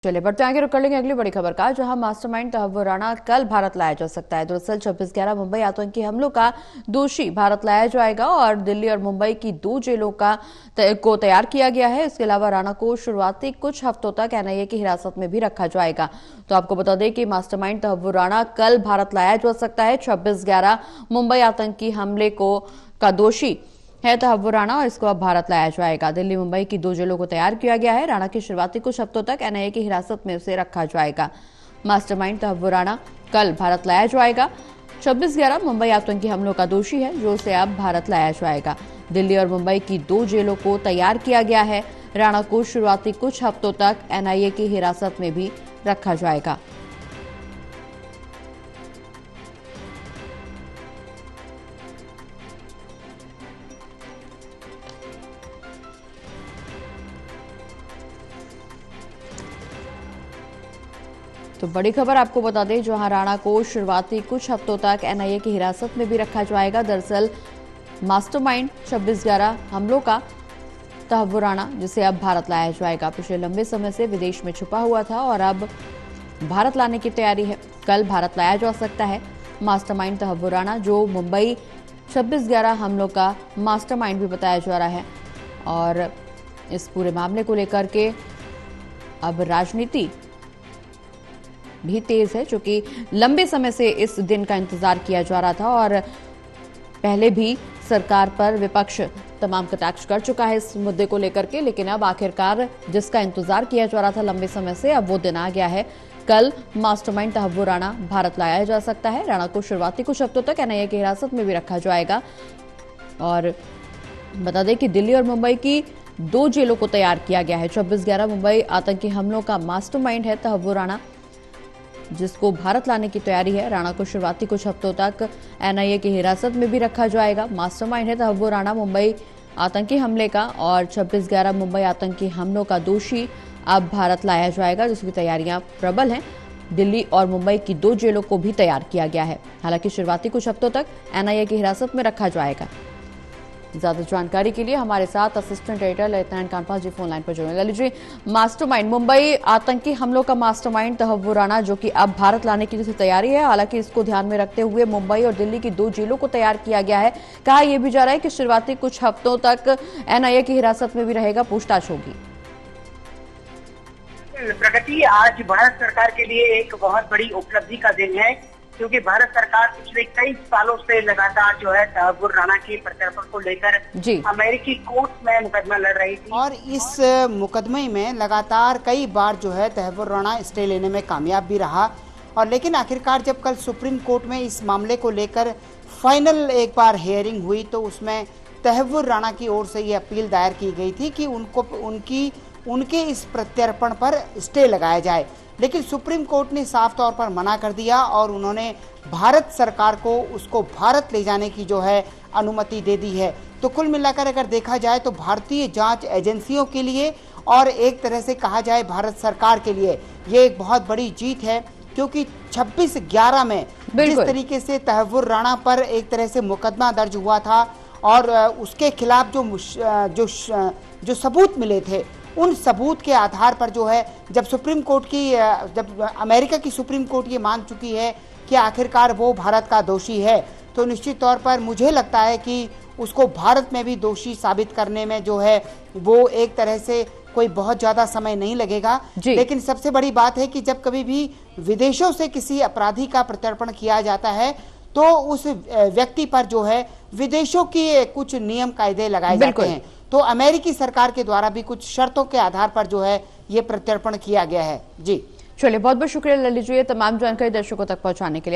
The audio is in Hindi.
चलिए बढ़ते आगे रुक कर लेंगे अगली बड़ी खबर का, जहां मास्टरमाइंड तहव्वुर राणा कल भारत लाया जा सकता है। दरअसल 26/11 मुंबई आतंकी हमलों का दोषी भारत लाया जाएगा और दिल्ली और मुंबई की 2 जेलों को तैयार किया गया है। इसके अलावा राणा को शुरुआती कुछ हफ्तों तक एनआईए की हिरासत में भी रखा जाएगा। तो आपको बता दें कि मास्टरमाइंड तहव्वुर राणा कल भारत लाया जा सकता है। 26/11 मुंबई आतंकी हमले का दोषी है तहव्वुर राणा और इसको अब भारत लाया जाएगा। दिल्ली मुंबई की 2 जेलों को तैयार किया गया है। राणा की शुरुआती कुछ हफ्तों तक एनआईए की हिरासत में उसे रखा जाएगा। मास्टरमाइंड तहव्वुर राणा कल भारत लाया जाएगा। 26/11 मुंबई आतंकी हमलों का दोषी है, जो उसे अब भारत लाया जाएगा। दिल्ली और मुंबई की 2 जेलों को तैयार किया गया है। राणा को शुरुआती कुछ हफ्तों तक एनआईए की हिरासत में भी रखा जाएगा। तो बड़ी खबर आपको बता दें, जहां राणा को शुरुआती कुछ हफ्तों तक एनआईए की हिरासत में भी रखा जाएगा। दरअसल मास्टरमाइंड 26/11 हमलों का तहव्वुर राणा, जिसे अब भारत लाया जाएगा, पिछले लंबे समय से विदेश में छुपा हुआ था और अब भारत लाने की तैयारी है। कल भारत लाया जा सकता है मास्टरमाइंड तहव्वुर राणा, जो मुंबई 26/11 हमलों का मास्टरमाइंड भी बताया जा रहा है। और इस पूरे मामले को लेकर के अब राजनीति भी तेज है, क्योंकि लंबे समय से इस दिन का इंतजार किया जा रहा था और पहले भी सरकार पर विपक्ष तमाम कटाक्ष कर चुका है इस मुद्दे को लेकर के। लेकिन अब आखिरकार जिसका इंतजार किया जा रहा था लंबे समय से, अब वो दिन आ गया है। कल मास्टरमाइंड तहव्वुर राणा भारत लाया जा सकता है। राणा को शुरुआती कुछ हफ्तों तक एनआईए की हिरासत में भी रखा जाएगा। और बता दें कि दिल्ली और मुंबई की 2 जेलों को तैयार किया गया है। 26/11 मुंबई आतंकी हमलों का मास्टरमाइंड है तहव्वुर राणा, जिसको भारत लाने की तैयारी है। राणा को शुरुआती कुछ हफ्तों तक एनआईए की हिरासत में भी रखा जाएगा। मास्टरमाइंड है तहव्वुर राणा मुंबई आतंकी हमले का और 26/11 मुंबई आतंकी हमलों का दोषी अब भारत लाया जाएगा, जिसकी तैयारियां प्रबल हैं। दिल्ली और मुंबई की 2 जेलों को भी तैयार किया गया है। हालांकि शुरुआती कुछ हफ्तों तक एनआईए की हिरासत में रखा जाएगा। ज्यादा जानकारी के लिए हमारे साथ असिस्टेंट एडिटर लेफ्टिनेंट कानपाल जी फोन लाइन पर जुड़े। ललित जी, मास्टरमाइंड मुंबई आतंकी हमलों का मास्टरमाइंड तहव्वुर राणा, जो कि अब भारत लाने की जैसे तैयारी है, हालांकि इसको ध्यान में रखते हुए मुंबई और दिल्ली की 2 जेलों को तैयार किया गया है। कहा यह भी जा रहा है कि शुरुआती कुछ हफ्तों तक एनआईए की हिरासत में भी रहेगा, पूछताछ होगी। प्रगति, आज भारत सरकार के लिए एक बहुत बड़ी उपलब्धि का दिन है, क्योंकि भारत सरकार पिछले कई सालों से लगातार जो है तहव्वुर राणा के प्रत्यर्पण को लेकर अमेरिकी कोर्ट में मुकदमा लड़ रही थी और इस मुकदमे में लगातार कई बार जो है तहव्वुर राणा स्टे लेने में कामयाब भी रहा। और लेकिन आखिरकार जब कल सुप्रीम कोर्ट में इस मामले को लेकर फाइनल एक बार हियरिंग हुई, तो उसमें तहव्वुर राणा की ओर से ये अपील दायर की गई थी कि उनके इस प्रत्यर्पण पर स्टे लगाया जाए। लेकिन सुप्रीम कोर्ट ने साफ तौर पर मना कर दिया और उन्होंने भारत सरकार को उसको भारत ले जाने की जो है अनुमति दे दी है। तो कुल मिलाकर अगर देखा जाए तो भारतीय जांच एजेंसियों के लिए और एक तरह से कहा जाए भारत सरकार के लिए ये एक बहुत बड़ी जीत है, क्योंकि 26/11 में जिस तरीके से तहव्वुर राणा पर एक तरह से मुकदमा दर्ज हुआ था और उसके खिलाफ जो सबूत मिले थे, उन सबूत के आधार पर जो है जब अमेरिका की सुप्रीम कोर्ट ये मान चुकी है कि आखिरकार वो भारत का दोषी है, तो निश्चित तौर पर मुझे लगता है कि उसको भारत में भी दोषी साबित करने में जो है वो एक तरह से कोई बहुत ज़्यादा समय नहीं लगेगा। लेकिन सबसे बड़ी बात है कि जब कभी भी विदेशों से किसी अपराधी का प्रत्यर्पण किया जाता है, तो उस व्यक्ति पर जो है विदेशों के कुछ नियम कायदे लगाए जाते हैं। तो अमेरिकी सरकार के द्वारा भी कुछ शर्तों के आधार पर जो है ये प्रत्यर्पण किया गया है। जी चलिए, बहुत बहुत शुक्रिया ललित जी, तमाम जानकारी दर्शकों तक पहुंचाने के लिए।